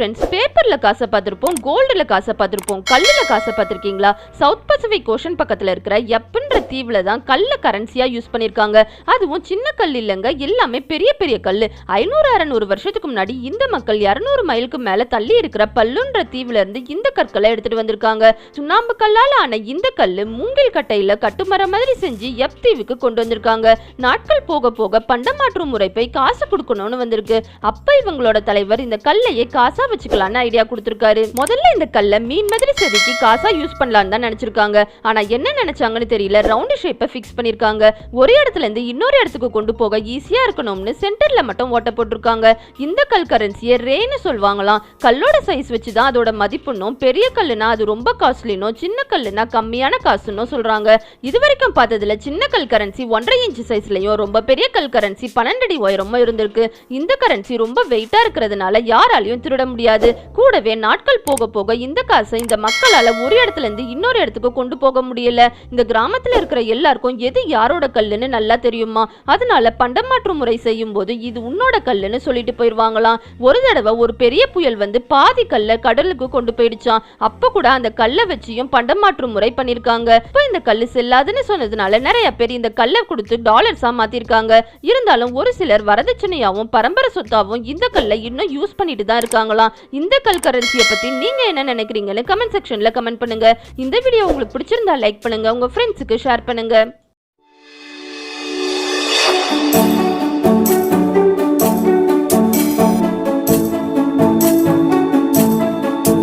Friends, பேப்பர்ல காசை பார்த்திருப்போம், கோல்டுல காசை பார்த்திருப்போம், கல்லுல காசை பார்த்திருக்கீங்களா? சவுத் பசிபிக் ஓஷன் பக்கத்துல இருக்கிற எப்பன்ற தீவுல தான் கல்ல கரன்சியா யூஸ் பண்ணிருக்காங்க. அதுவும் சின்ன கல் இல்லங்க, எல்லாமே பெரிய பெரிய கல்லு. 500-600 வருஷத்துக்கு முன்னாடி இந்த மக்கள் 200 மைலுக்கு மேல தள்ளி இருக்கிற பல்லுன்ற தீவுல இருந்து இந்த கற்களை எடுத்துட்டு வந்திருக்காங்க. சுண்ணாம்பு கல்லால ஆன இந்த கல்லு மூங்கில் கட்டையில கட்டுமரம் மாதிரி செஞ்சு எப் தீவுக்கு கொண்டு வந்திருக்காங்க. நாட்கள் போக போக பண்டமாற்று முறைப்பை காசு கொடுக்கணும்னு வந்திருக்கு. அப்ப இவங்களோட தலைவர் இந்த கல்லையே காசா வச்சுக்கலாம்னு ஐடியா கொடுத்திருக்காரு. முதல்ல இந்த கல்லை மீன் மாதிரி செதுக்கி காசா யூஸ் பண்ணலாம்னு தான் நினைச்சிருக்காங்க. ஆனா என்ன நினைச்சாங்கன்னு தெரியல, ரவுண்ட் ஷேப்பை ஃபிக்ஸ் பண்ணிருக்காங்க. ஒரு இடத்துல இருந்து இன்னொரு இடத்துக்கு கொண்டு போக ஈஸியா இருக்கணும்னு சென்டர்ல மட்டும் ஓட்ட போட்டிருக்காங்க. இந்த கல் கரன்சியை ரேன்னு சொல்வாங்களாம். கல்லோட சைஸ் வச்சுதான் அதோட மதிப்புன்னும், பெரிய கல்லுனா அது ரொம்ப காஸ்ட்லினும், சின்ன கல்லுனா கம்மியான காசுன்னு சொல்றாங்க. இது வரைக்கும் பார்த்ததுல சின்ன கல் கரன்சி 1.5 இன்ச் சைஸ்லயும், ரொம்ப பெரிய கல் கரன்சி 12 அடி உயரமும் இருந்திருக்கு. இந்த கரன்சி ரொம்ப வெயிட்டா இருக்கிறதுனால யாராலையும் திருட முடியாது. கூடவே நாட்கள் போக போக இந்த காசை இந்த மக்களால ஒரு இடத்துல இருந்து இன்னொரு இடத்துக்கு கொண்டு போக முடியல. இந்த கிராமத்துல இருக்கிற எல்லாருக்கும் எது யாரோட கல்லுன்னு நல்லா தெரியுமா? அதனால பண்டமாற்று முறை செய்யும் போது இது உன்னோட கல்லுன்னு சொல்லிட்டு போயிருவாங்களாம். ஒரு தடவை ஒரு பெரிய புயல் வந்து பாதி கல்ல கடலுக்கு கொண்டு போயிடுச்சான். அப்ப கூட அந்த கல்லை வச்சியும் பண்டமாற்று முறை பண்ணிருக்காங்க. இப்ப இந்த கல்லு செல்லாதுன்னு சொன்னதுனால நிறைய பேர் இந்த கல்லை கொடுத்து டாலர்ஸா மாத்திருக்காங்க. இருந்தாலும் ஒரு சிலர் வரதட்சணையாவும் பரம்பரை சொத்தாவும் இந்த கல்லை இன்னும் யூஸ் பண்ணிட்டு தான் இருக்காங்களாம். இந்த கல் கரன்சியை பத்தி நீங்க என்ன நினைக்கிறீங்கன்னு கமெண்ட் செக்ஷன்ல கமெண்ட் பண்ணுங்க. இந்த வீடியோ உங்களுக்கு பிடிச்சிருந்தா லைக் பண்ணுங்க, உங்க ஃப்ரெண்ட்ஸுக்கு ஷேர் பண்ணுங்க.